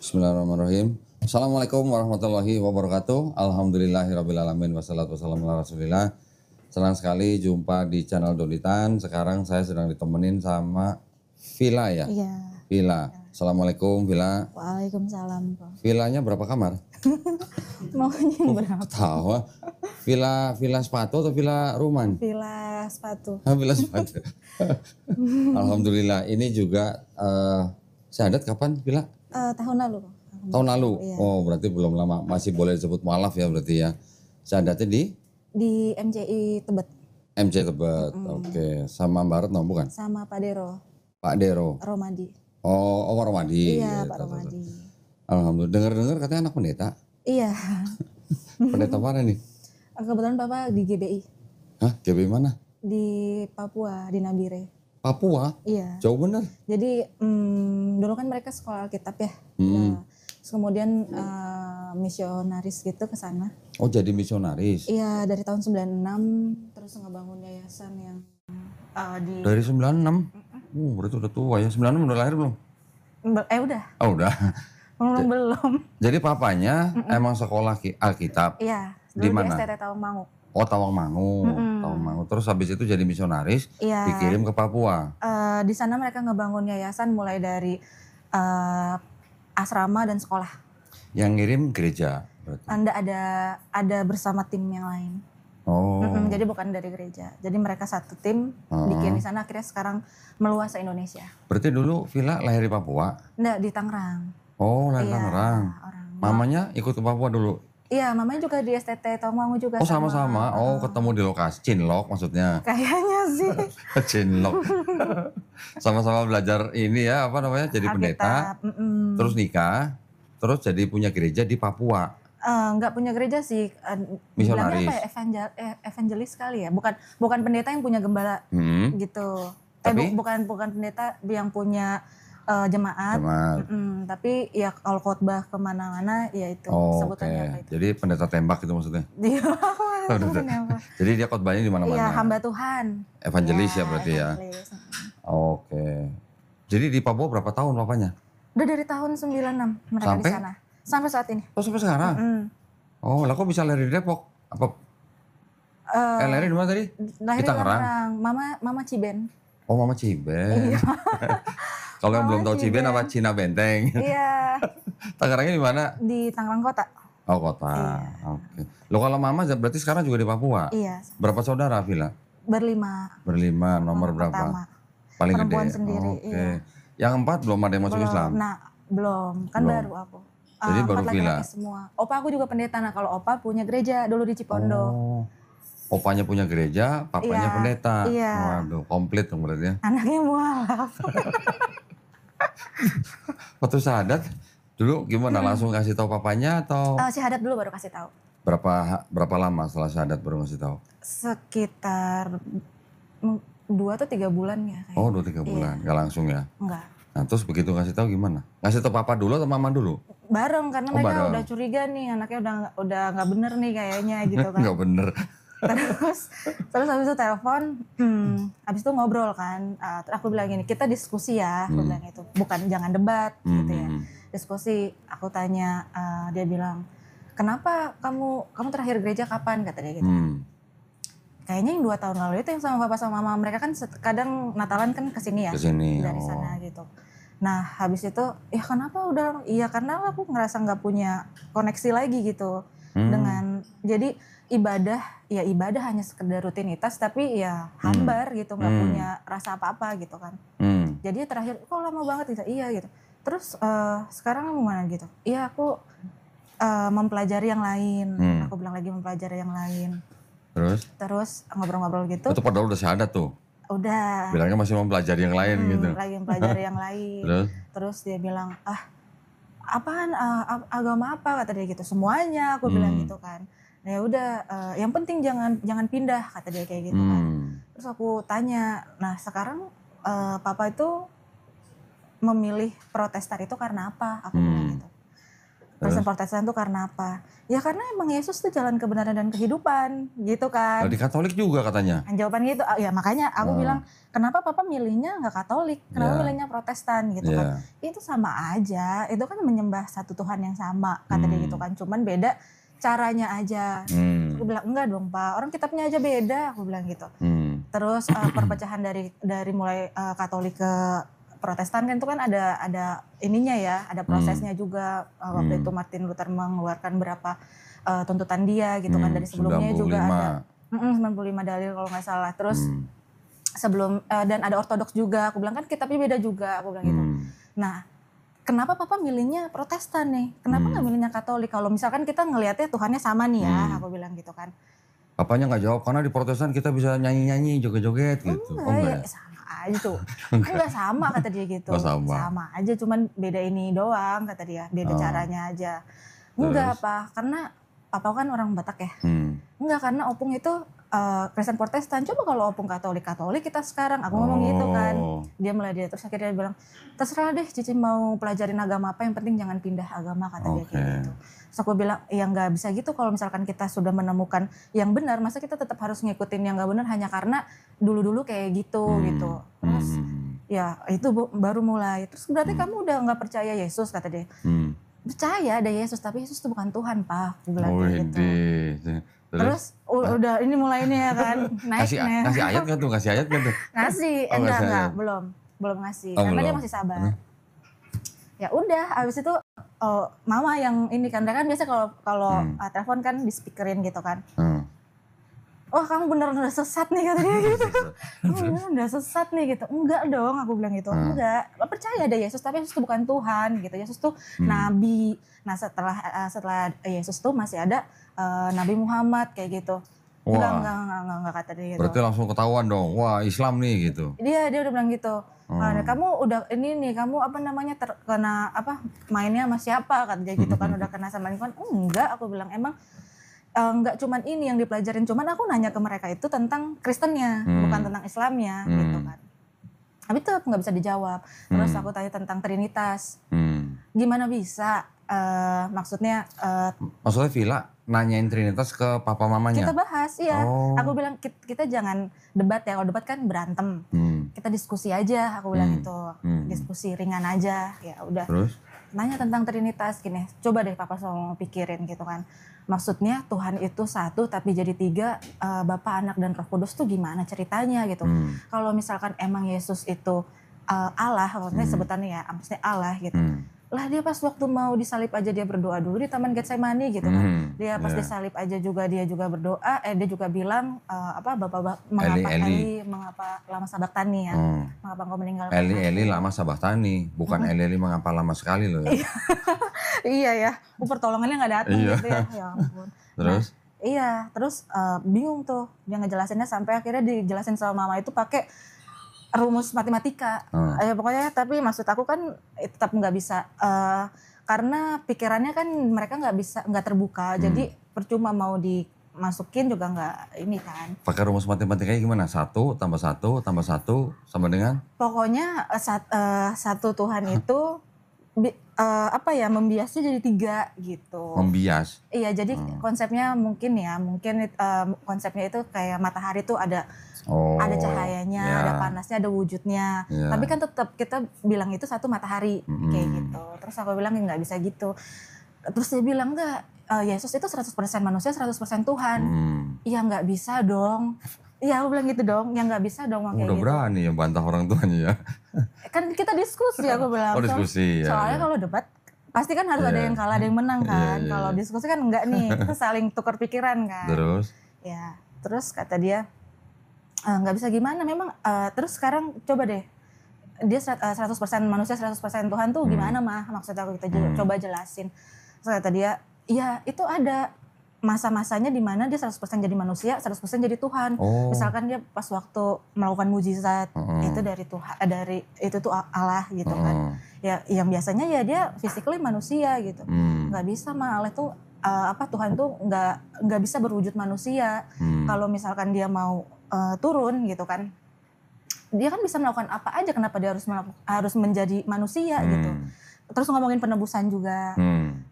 Bismillahirrahmanirrahim. Assalamualaikum warahmatullahi wabarakatuh. Alhamdulillahirrabbilalamin. Wassalatu wassalamu ala rasulillah. Senang sekali jumpa di channel Donitan. Sekarang saya sedang ditemenin sama Villa ya? Iya. Villa. Assalamualaikum Villa. Waalaikumsalam. Villanya berapa kamar? Maunya yang berapa? Tahu. Villa sepatu atau villa rumahan? Villa sepatu. Villa sepatu. Alhamdulillah. Ini juga syahadat kapan Villa? Tahun lalu. Tahun lalu? Iya. Oh berarti belum lama. Masih boleh disebut mualaf ya berarti ya. Syahadatnya Di MCI Tebet. MC Tebet. Oke. Sama Mbak Retno bukan? Sama Pak Dero. Pak Dero. Romadi. Oh Romadi. Iya, Gitu. Pak Romadi. Alhamdulillah. Dengar-dengar katanya anak pendeta. Iya. Pendeta mana nih? Kebetulan Bapak di GBI. Hah? GBI mana? Di Papua, di Nabire. Papua? Iya. Jauh bener. Jadi dulu kan mereka sekolah Alkitab ya. Nah, terus kemudian misionaris gitu ke sana. Oh jadi misionaris? Iya, dari tahun 96 terus ngebangun yayasan yang di... Dari 96? Berarti udah tua ya. 96 udah lahir belum? Udah. Oh udah. Belum. Jadi papanya emang sekolah Alkitab? Iya. Di Dulu mana? di STT Tawangmangu. Oh Tawangmangu. Tawangmangu. Terus habis itu jadi misionaris Iya. dikirim ke Papua? Di sana mereka ngebangun yayasan mulai dari asrama dan sekolah. Yang ngirim gereja berarti? Anda ada bersama tim yang lain. Oh. Jadi bukan dari gereja. Jadi mereka satu tim bikin di sana, akhirnya sekarang meluas se Indonesia. Berarti dulu Villa lahir di Papua? Enggak, di Tangerang. Oh lahir Iya, Tangerang. Mamanya ikut ke Papua dulu? Iya, mamanya juga di STT Tawangmangu juga. Oh sama-sama. Oh ketemu di lokasi Cinlok maksudnya? Kayaknya sih. Cinlok. Sama-sama belajar ini ya apa namanya jadi pendeta. Terus nikah. Terus jadi punya gereja di Papua. Enggak punya gereja sih. Misionaris. Bilangnya apa ya? Evangelis kali ya. Bukan pendeta yang punya gembala gitu. Tapi? Bukan pendeta yang punya jemaat. Tapi ya kalau khotbah kemana-mana ya itu sebutannya apa itu. Jadi pendeta tembak itu maksudnya? Iya. Jadi dia khotbahnya di mana-mana? Iya, hamba Tuhan. Evangelis ya berarti ya? Evangelis. Oke. Jadi di Papua berapa tahun papanya? Udah dari tahun 96 mereka Sampai? di sana. Sampai saat ini. Oh sampai sekarang? Oh lah kok bisa lahir di Depok? Apa? Lahir di mana tadi? Lahir Di Tangerang? Mama Ciben. Oh Mama Ciben. Iya. Kalau yang belum Mama tahu Ciben Ciben. apa Cina Benteng? Iya. Tangerangnya di mana? Di Tangerang Kota. Oh kota. Oke. Lo kalau Mama berarti sekarang juga di Papua? Iya. Berapa saudara Villa? Berlima. Berlima. Nomor berapa? Pertama. Paling Perempuan gede. sendiri. Oke. Iya. Yang 4 belum ada yang masuk Belum. Islam? Nah, belum. Kan Belum. baru aku. Jadi baru 4 Villa? laki-laki semua. Opa aku juga pendeta. Nah kalau Opa punya gereja dulu di Cipondo. Oh. Opanya punya gereja, papanya Iya, pendeta. iya. Waduh, komplit dong berarti ya. Anaknya mualaf. Waktu syahadat dulu gimana? Langsung kasih tahu papanya atau Syahadat dulu baru kasih tahu. berapa lama setelah syahadat baru ngasih tahu? Sekitar 2 atau 3 bulan ya. Kayaknya. Oh 2-3 bulan, nggak langsung ya? Enggak. Nah terus begitu ngasih tahu gimana? Ngasih tahu papa dulu atau mama dulu? Bareng karena mereka bareng. udah curiga nih anaknya udah nggak bener nih kayaknya gitu kan. Nggak bener. Terus habis itu telepon, habis itu ngobrol kan. Terus aku bilang gini, kita diskusi ya, aku bilang itu, bukan jangan debat gitu ya. Diskusi, aku tanya, dia bilang, kenapa kamu terakhir gereja kapan, kata dia gitu. Kayaknya yang 2 tahun lalu itu yang sama papa sama mama mereka kan kadang Natalan kan kesini ya, Kesini, dari sana gitu. Nah habis itu, ya kenapa udah, iya karena aku ngerasa nggak punya koneksi lagi gitu dengan, jadi ibadah hanya sekedar rutinitas tapi ya hambar gitu, nggak punya rasa apa-apa gitu kan. Jadi terakhir kok lama banget gitu, iya gitu. Terus sekarang kamu mana gitu? Iya aku mempelajari yang lain, aku bilang lagi mempelajari yang lain. Terus ngobrol-ngobrol gitu. Itu padahal udah syahadat tuh? Udah. Bilangnya masih mempelajari yang lain gitu? Lagi mempelajari yang lain. Terus dia bilang, apaan agama apa kata dia gitu, semuanya aku bilang gitu kan. Nah ya udah, yang penting jangan pindah kata dia kayak gitu kan. Terus aku tanya, nah sekarang papa itu memilih Protestan itu karena apa? Aku bilang gitu. Protestan Protestan tuh karena apa? Ya karena emang Yesus tuh jalan kebenaran dan kehidupan gitu kan. Di Katolik juga katanya. Jawaban gitu, ya makanya aku bilang kenapa papa milihnya nggak Katolik, kenapa milihnya Protestan gitu kan. Itu sama aja, itu kan menyembah satu Tuhan yang sama kata dia gitu kan, cuman beda caranya aja. Aku bilang enggak dong Pak, orang kitabnya aja beda, aku bilang gitu. Terus perpecahan dari mulai Katolik ke Protestan kan itu kan ada ininya ya, ada prosesnya juga. Waktu itu Martin Luther mengeluarkan berapa tuntutan dia gitu kan, dari sebelumnya 95. Juga ada 95 dalil kalau nggak salah. Terus sebelum dan ada Ortodoks juga, aku bilang kan kitabnya beda juga, aku bilang gitu. Nah, kenapa Papa milihnya Protestan nih? Kenapa nggak milihnya Katolik? Kalau misalkan kita ngelihatnya Tuhannya sama nih ya, aku bilang gitu kan. Papanya nggak jawab karena di Protestan kita bisa nyanyi-nyanyi, joget-joget gitu. Enggak, ya, sama aja tuh. Enggak sama kata dia gitu. Sama aja, cuman beda ini doang kata dia, beda caranya aja. Enggak apa, karena Papa kan orang Batak ya. Enggak, karena opung itu Kristen Protestan. Coba kalau opung Katolik kita sekarang, aku ngomong gitu kan. Dia mulai dia terus akhirnya dia bilang, terserah deh Cici mau pelajarin agama apa, yang penting jangan pindah agama kata dia kayak gitu. Terus aku bilang, ya nggak bisa gitu kalau misalkan kita sudah menemukan yang benar, masa kita tetap harus ngikutin yang nggak benar hanya karena dulu-dulu kayak gitu gitu. Terus ya itu baru mulai. Terus berarti kamu udah nggak percaya Yesus kata dia. Percaya ada Yesus, tapi Yesus itu bukan Tuhan Pak, aku bilang gitu. Terus udah ini mulai nih ya kan, naik Ngasih ayat nggak tuh? Ngasih, enggak, belum ngasih, karena dia masih sabar. Ya udah, abis itu mama yang ini kan, dia kan biasa kalau telepon kan di speakerin gitu kan. Wah kamu beneran udah sesat nih kata dia gitu. Kamu beneran udah sesat nih gitu. Enggak dong, aku bilang gitu. Enggak, percaya ada Yesus, tapi Yesus itu bukan Tuhan gitu. Yesus tuh nabi. Nah setelah Yesus tuh masih ada Nabi Muhammad kayak gitu. Enggak kata dia gitu. Berarti langsung ketahuan dong, wah Islam nih gitu. Dia udah bilang gitu. Kamu udah ini nih, kamu apa namanya terkena apa mainnya sama siapa kata dia gitu kan, udah kena sama lingkungan. Enggak, aku bilang emang enggak cuman ini yang dipelajarin, cuman aku nanya ke mereka itu tentang Kristennya, bukan tentang Islamnya gitu kan. Tapi itu nggak bisa dijawab. Terus aku tanya tentang Trinitas. Gimana bisa? Maksudnya Villa nanyain Trinitas ke papa mamanya? Kita bahas, iya. Aku bilang kita jangan debat ya, kalau debat kan berantem. Kita diskusi aja, aku bilang itu. Diskusi ringan aja, ya udah. Terus? Nanya tentang Trinitas gini, coba deh Papa selalu pikirin gitu kan. Maksudnya Tuhan itu satu tapi jadi tiga, Bapa, Anak, dan Roh Kudus tuh gimana ceritanya gitu. Kalau misalkan emang Yesus itu Allah, maksudnya sebutannya ya, maksudnya Allah gitu. Lah dia pas waktu mau disalib aja dia berdoa dulu di Taman Getsemani gitu kan. Dia pas disalib aja dia juga berdoa, dia juga bilang Bapak mengapa Eli mengapa lama sabaktani ya. Mengapa engkau meninggalkan aku. Eli lama sabaktani, bukan Eli mengapa lama sekali loh ya. Iya ya, pertolongannya nggak datang gitu ya. Ya ampun. Terus? Nah, iya, terus bingung tuh dia ngejelasinnya sampai akhirnya dijelasin sama mama itu pakai rumus matematika. Pokoknya tapi maksud aku kan tetap nggak bisa karena pikirannya kan mereka nggak terbuka. Jadi percuma mau dimasukin juga nggak ini kan. Pakai rumus matematikanya gimana? 1 tambah 1 tambah 1 sama dengan? Pokoknya satu Tuhan itu membiasnya jadi 3 gitu. Membias? Iya, jadi konsepnya mungkin konsepnya itu kayak matahari tuh ada cahayanya, ada panasnya, ada wujudnya. Tapi kan tetap kita bilang itu satu matahari kayak gitu. Terus aku bilang nggak bisa gitu. Terus dia bilang enggak, Yesus itu 100% manusia, 100% Tuhan. Iya nggak bisa dong. Iya aku bilang gitu dong, ya nggak bisa dong kayak gitu. Udah berani ya bantah orang tuanya ya. Kan kita diskusi aku bilang. Diskusi ya. Soalnya kalau debat pasti kan harus ada yang kalah, ada yang menang kan. Kalau diskusi kan enggak nih, kita saling tukar pikiran kan. Terus? Ya, terus kata dia, nggak bisa gimana memang, terus sekarang coba deh, dia 100% manusia 100% Tuhan tuh gimana mah, maksud aku kita coba jelasin. Terus kata dia, iya itu ada masa-masanya di mana dia 100% jadi manusia, 100% jadi Tuhan. Misalkan dia pas waktu melakukan mujizat, itu dari Tuhan, itu tuh Allah gitu kan. Ya yang biasanya ya dia physically manusia gitu. Nggak bisa mah Allah tuh Tuhan tuh nggak bisa berwujud manusia. Kalau misalkan dia mau turun gitu kan, dia kan bisa melakukan apa aja, kenapa dia harus menjadi manusia gitu. Terus ngomongin penebusan juga.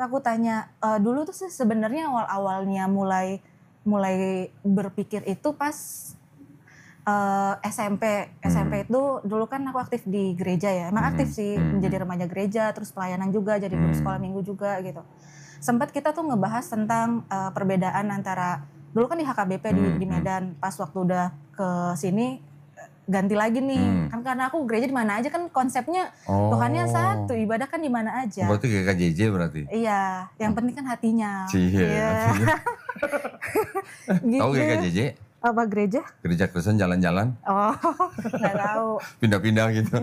Aku tanya, dulu tuh sebenarnya awal-awalnya mulai berpikir itu pas SMP itu dulu kan aku aktif di gereja ya. Emang aktif sih menjadi remaja gereja, terus pelayanan juga, jadi guru sekolah minggu juga gitu. Sempat kita tuh ngebahas tentang perbedaan antara dulu kan di HKBP di Medan, pas waktu udah ke sini ganti lagi nih. Kan karena aku gereja di mana aja kan konsepnya Tuhannya satu, ibadah kan di mana aja. Berarti kayak KJJ berarti. Iya, yang penting kan hatinya. Iya. Gitu. Tahu kayak KJJ? Apa gereja? Gereja Kristen jalan-jalan. Oh, nggak tahu. Pindah-pindah gitu.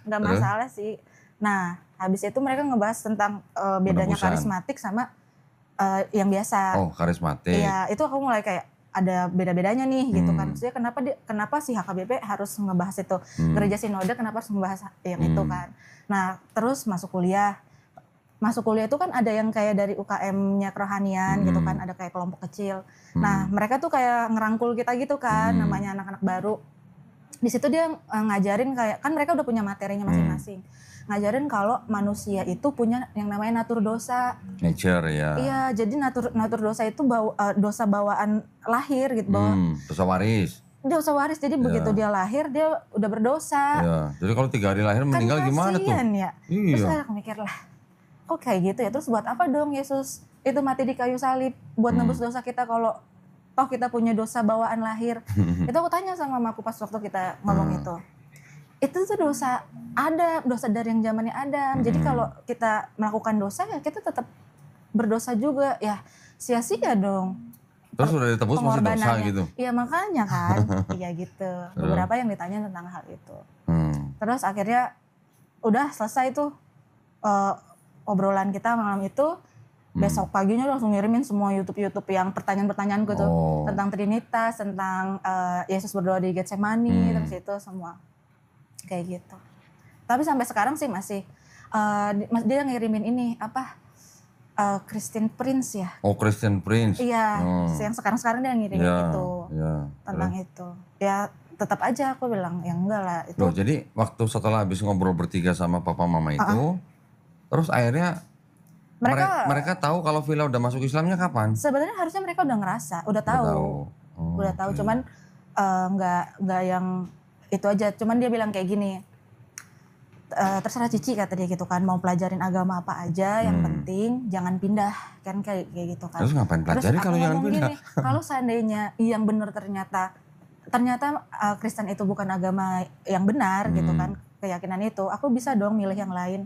Nggak masalah sih. Nah, habis itu mereka ngebahas tentang bedanya Penebusan. karismatik sama yang biasa. Oh, karismatik. Iya, itu aku mulai kayak ada beda-bedanya nih gitu kan. Maksudnya kenapa sih HKBP harus ngebahas itu? Gereja Sinode kenapa harus ngebahas yang itu kan? Nah, terus masuk kuliah. Masuk kuliah itu kan ada yang kayak dari UKM-nya kerohanian gitu kan, ada kayak kelompok kecil. Nah, mereka tuh kayak ngerangkul kita gitu kan, namanya anak-anak baru. Di situ dia ngajarin kayak, kan mereka udah punya materinya masing-masing. Ngajarin kalau manusia itu punya yang namanya natur dosa. Nature ya. Iya, jadi natur dosa itu dosa bawaan lahir gitu. Dosa waris. Dosa waris, jadi begitu dia lahir dia udah berdosa. Ya. Jadi kalau 3 hari lahir meninggal Kan gimana tuh? kasihan ya. Terus Iya. aku mikir lah, kok kayak gitu ya? Terus buat apa dong Yesus itu mati di kayu salib? Buat nebus dosa kita kalau toh kita punya dosa bawaan lahir. Itu aku tanya sama mamaku pas waktu kita ngomong itu. Itu tuh dosa Adam, dosa dari yang zamannya Adam. Jadi kalau kita melakukan dosa ya kita tetap berdosa juga. Ya sia-sia dong. Terus udah ditebus masih dosa Pengorbanannya. gitu. Iya makanya kan. Iya gitu. Beberapa yang ditanya tentang hal itu. Terus akhirnya udah selesai tuh obrolan kita malam itu. Besok paginya langsung ngirimin semua YouTube yang pertanyaan-pertanyaan gitu. Tentang Trinitas, tentang Yesus berdoa di Getsemani, terus itu semua. Kayak gitu. Tapi sampai sekarang sih masih dia ngirimin ini apa Christian Prince ya. Oh, Christian Prince. Iya, yang sekarang dia ngirimin itu. Iya. Tentang itu. Ya tetap aja aku bilang ya enggak lah itu. Loh, jadi waktu setelah habis ngobrol bertiga sama papa mama itu, terus akhirnya mereka tahu kalau Villa udah masuk Islamnya kapan? Sebenarnya harusnya mereka udah ngerasa, udah tahu. Udah tahu, cuman nggak yang itu aja. Cuman dia bilang kayak gini, terserah Cici kata dia gitu kan, mau pelajarin agama apa aja, yang penting jangan pindah kan kayak gitu kan. Terus ngapain pelajari kalau jangan pindah? Kalau seandainya yang benar ternyata Kristen itu bukan agama yang benar gitu kan, keyakinan itu, aku bisa dong milih yang lain.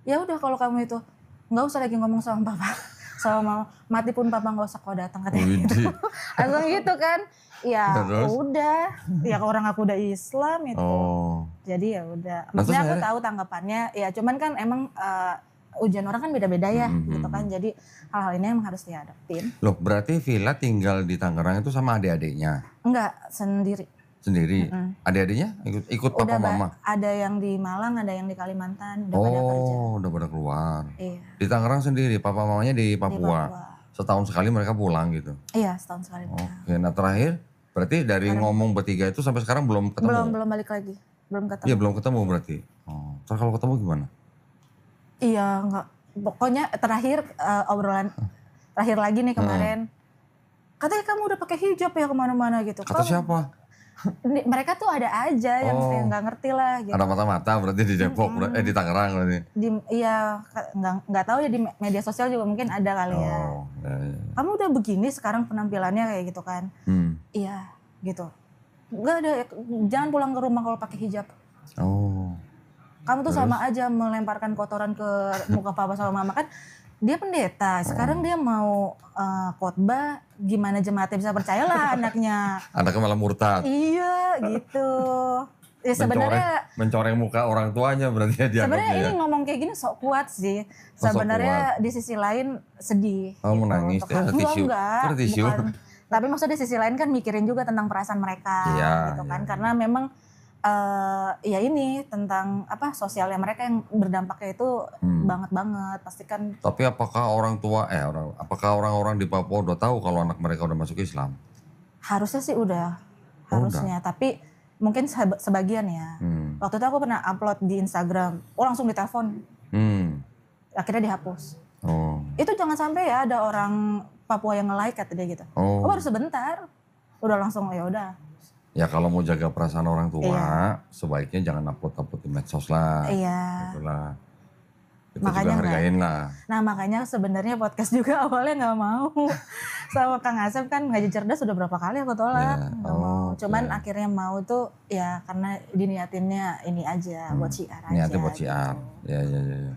Ya udah kalau kamu itu nggak usah lagi ngomong sama papa, sama mama, mati pun papa nggak usah kau datang katanya gitu. Langsung gitu kan. Ya udah, ya orang aku udah Islam itu. Jadi ya udah. Maksudnya aku tahu tanggapannya, ya cuman kan emang ujian orang kan beda-beda ya gitu kan. Jadi hal-hal ini emang harus dihadapin. Loh, berarti Villa tinggal di Tangerang itu sama adik-adiknya? Enggak, sendiri. Sendiri? Adik-adiknya ikut papa mama? Ada yang di Malang, ada yang di Kalimantan, udah pada kerja. Udah pada keluar. Iya. Di Tangerang sendiri, papa mamanya di Papua. Setahun sekali mereka pulang gitu? Iya, setahun sekali pulang. Oke, nah terakhir berarti dari ngomong bertiga itu sampai sekarang belum ketemu? Belum balik lagi, belum ketemu. Iya belum ketemu berarti. Terus kalau ketemu gimana? Iya enggak, pokoknya terakhir obrolan terakhir lagi nih kemarin. Katanya kamu udah pakai hijab ya kemana-mana gitu. Kata siapa? Mereka tuh ada aja yang nggak ngerti lah gitu. Ada mata-mata berarti di Depok, di Tangerang berarti. Iya, nggak tahu ya di media sosial juga mungkin ada kali ya. Ya. Kamu udah begini sekarang penampilannya kayak gitu kan? Iya, gitu. Nggak ada, jangan pulang ke rumah kalau pakai hijab. Kamu tuh sama aja melemparkan kotoran ke muka papa sama mama kan. Dia pendeta, sekarang dia mau khotbah, gimana jemaatnya bisa percayalah anaknya. Anaknya malah murtad. Iya gitu. Ya sebenarnya mencoreng muka orang tuanya berarti ya dia. Sebenarnya ini ngomong kayak gini sok kuat sih. Sebenarnya di sisi lain sedih. Oh gitu. Menangis, enggak. tisu. Tapi maksudnya di sisi lain kan mikirin juga tentang perasaan mereka gitu kan. Karena memang ya ini tentang apa sosialnya mereka yang berdampaknya itu banget pasti kan. Tapi apakah orang tua apakah orang-orang di Papua udah tahu kalau anak mereka udah masuk Islam? Harusnya sih udah, harusnya. Tapi mungkin sebagian ya. Waktu itu aku pernah upload di Instagram, langsung ditelepon. Akhirnya dihapus. Itu jangan sampai ya ada orang Papua yang nge-like kata dia gitu. Oh. Baru sebentar. Udah langsung ya udah. Ya kalau mau jaga perasaan orang tua, Iya. sebaiknya jangan upload di medsos lah. Iya. Itulah. Itu Makanya juga hargain lah. Nah makanya sebenarnya podcast juga awalnya nggak mau. Sama Kang Asep kan Ngaji Cerdas sudah berapa kali aku tolak. Ya, Nggak mau. Cuman oke. akhirnya mau tuh ya karena diniatinnya ini aja buat syiar aja. Niatnya buat syiar. gitu. Ya.